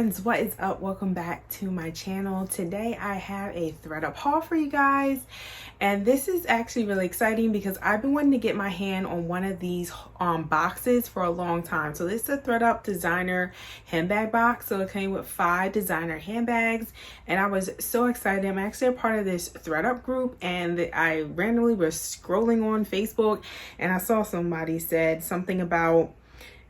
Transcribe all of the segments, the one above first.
friends, what is up? Welcome back to my channel. Today I have a ThredUp haul for you guys, and this is actually really exciting because I've been wanting to get my hand on one of these boxes for a long time. So this is a ThredUp Designer handbag box. So it came with 5 designer handbags, and I was so excited. I'm actually a part of this ThredUp group, and I randomly was scrolling on Facebook and I saw somebody said something about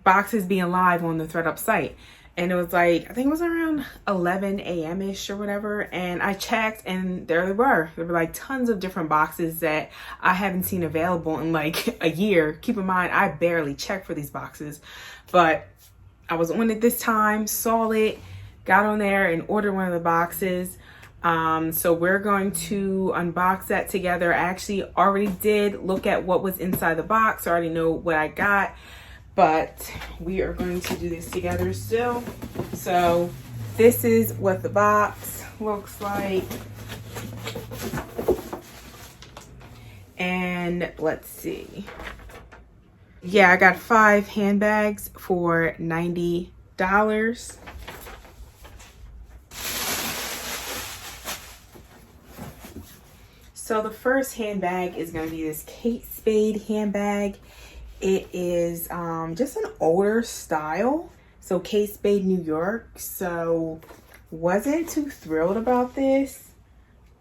boxes being live on the ThredUp site. And it was like, I think it was around 11 a.m.-ish or whatever. And I checked and there they were. There were like tons of different boxes that I haven't seen available in like a year. Keep in mind, I barely check for these boxes. But I was on it this time, saw it, got on there and ordered one of the boxes. So we're going to unbox that together. I actually already did look at what was inside the box. I already know what I got. But we are going to do this together still. So this is what the box looks like. And let's see. Yeah, I got 5 handbags for $90. So the first handbag is going to be this Kate Spade handbag. It is just an older style. So Kate Spade, New York. So wasn't too thrilled about this.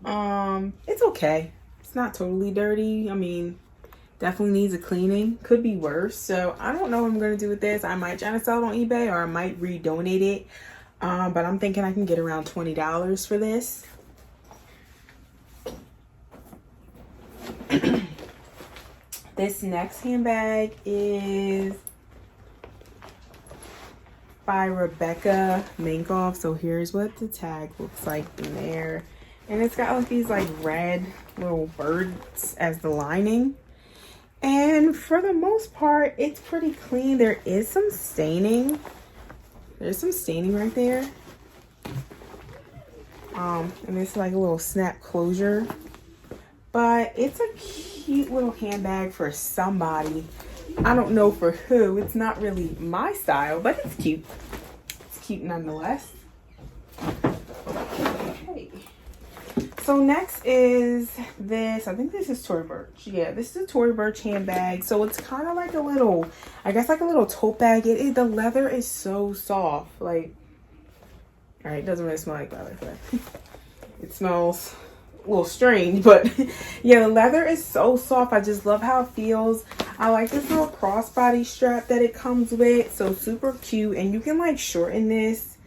It's okay. It's not totally dirty. I mean, definitely needs a cleaning. Could be worse. So I don't know what I'm going to do with this. I might try to sell it on eBay or I might redonate it. But I'm thinking I can get around $20 for this. This next handbag is by Rebecca Minkoff. So here's what the tag looks like in there. And it's got like these like red little birds as the lining. And for the most part, it's pretty clean. There is some staining. There's some staining right there. And it's like a little snap closure. But it's a cute little handbag for somebody. I don't know for who. It's not really my style, but it's cute. It's cute nonetheless. Okay. So next is this. I think this is Tory Burch. Yeah, this is a Tory Burch handbag. So it's kind of like a little, I guess like a little tote bag. The leather is so soft. Like, all right, it doesn't really smell like leather, but it smells a little strange, but yeah, the leather is so soft. I just love how it feels. I like this little crossbody strap that it comes with, so super cute. And you can like shorten this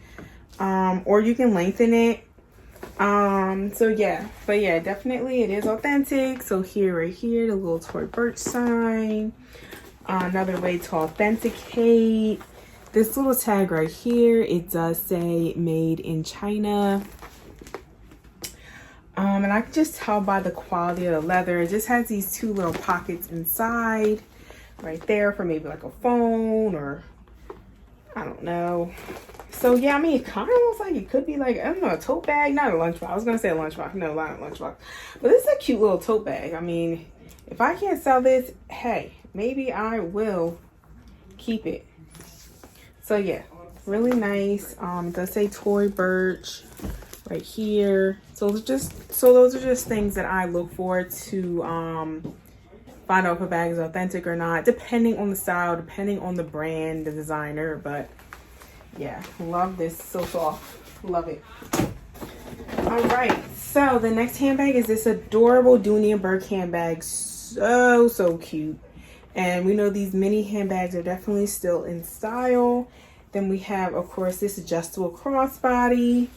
or you can lengthen it. So yeah, but yeah, definitely it is authentic. So here, right here, the little Tory Burch sign. Another way to authenticate this little tag right here, it does say made in China. And I can just tell by the quality of the leather. It just has these 2 little pockets inside right there for maybe like a phone or I don't know. So yeah, I mean, it kind of looks like it could be like, I don't know, a tote bag, not a lunchbox. I was going to say a lunchbox. No, not a lunchbox. But this is a cute little tote bag. I mean, if I can't sell this, hey, maybe I will keep it. So yeah, really nice. It does say Tory Burch right here. So those are just things that I look for to find out if a bag is authentic or not, depending on the style, depending on the brand, the designer. But yeah, love this. So soft. Love it. All right, so the next handbag is this adorable Dooney & Bourke handbag. So cute. And we know these mini handbags are definitely still in style. Then we have, of course, this adjustable crossbody.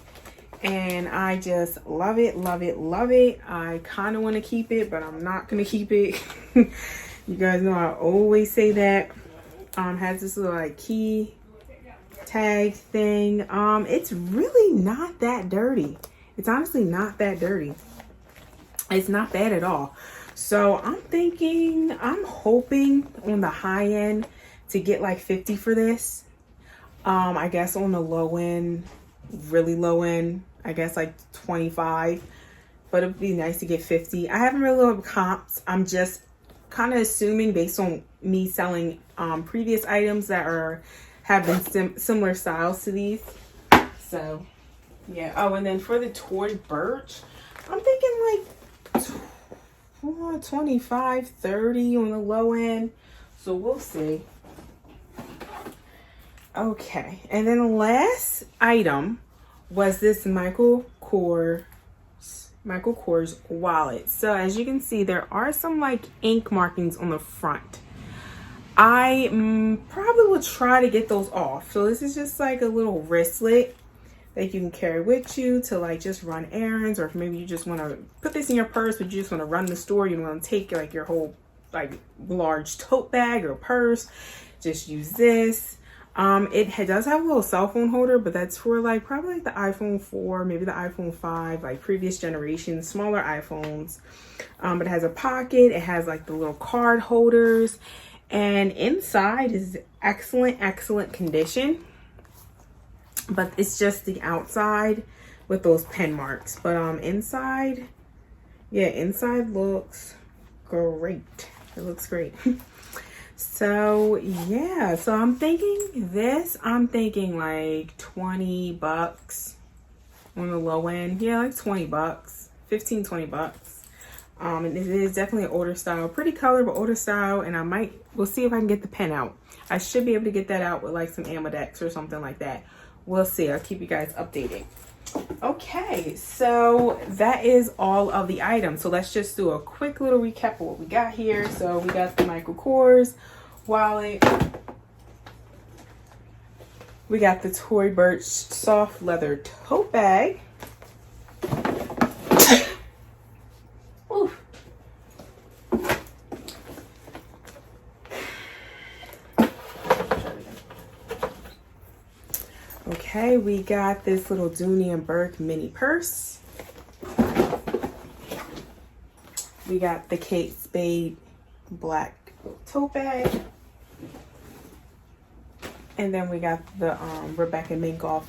And I just love it, love it, love it. I kind of want to keep it, but I'm not going to keep it. You guys know I always say that. Has this little like key tag thing. It's really not that dirty. It's honestly not that dirty. It's not bad at all. So I'm hoping on the high end to get like 50 for this. I guess on the low end, really low end, I guess like 25, but it'd be nice to get 50. I haven't really looked at comps. I'm just kind of assuming based on me selling previous items that have been similar styles to these. So yeah. Oh, and then for the toy birch, I'm thinking like 25, 30 on the low end. So we'll see. Okay, and then the last item was this Michael Kors wallet. So as you can see, there are some like ink markings on the front. I probably will try to get those off. So this is just like a little wristlet that you can carry with you to like just run errands, or if maybe you just want to put this in your purse, but you just want to run the store, you don't want to take like your whole like large tote bag or purse, just use this. It does have a little cell phone holder, but that's for like probably like the iPhone 4, maybe the iPhone 5, like previous generation, smaller iPhones. But it has a pocket, it has like the little card holders, and inside is excellent condition. But it's just the outside with those pen marks. But inside, yeah, inside looks great. It looks great. So yeah, so I'm thinking like 20 bucks on the low end. Yeah, like 20 bucks, 15, 20 bucks. And it is definitely an older style, pretty color, but older style. And we'll see if I can get the pen out. I should be able to get that out with like some Amedex or something like that. We'll see. I'll keep you guys updated. Okay, so that is all of the items. So let's just do a quick little recap of what we got here. So we got the Michael Kors wallet. We got the Tory Burch soft leather tote bag. Okay, we got this little Dooney and Burke mini purse. We got the Kate Spade black tote bag. And then we got the Rebecca Minkoff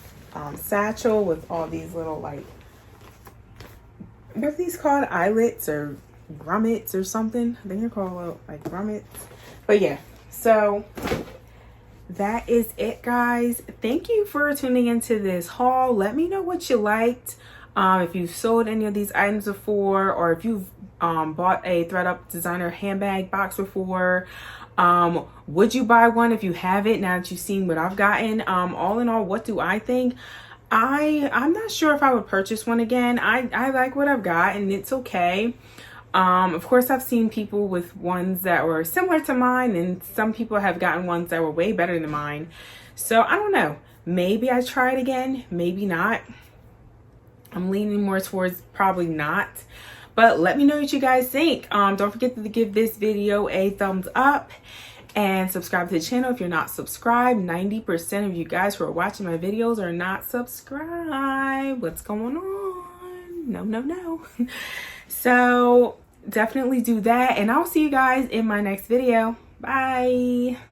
satchel with all these little like, what are these called? Eyelets or grommets or something? I think they're called like grommets. But yeah, so that is it, guys. Thank you for tuning into this haul. Let me know what you liked. If you've sold any of these items before, or if you've bought a ThredUp Designer handbag box before. Would you buy one if you haven't, now that you've seen what I've gotten? All in all, what do I think? I'm not sure if I would purchase one again. I like what I've got, and it's okay. Of course, I've seen people with ones that were similar to mine, and some people have gotten ones that were way better than mine. So I don't know. Maybe I try it again, maybe not. I'm leaning more towards probably not. But let me know what you guys think. Don't forget to give this video a thumbs up and subscribe to the channel if you're not subscribed. 90% of you guys who are watching my videos are not subscribed. What's going on? No. So definitely do that, and I'll see you guys in my next video. Bye.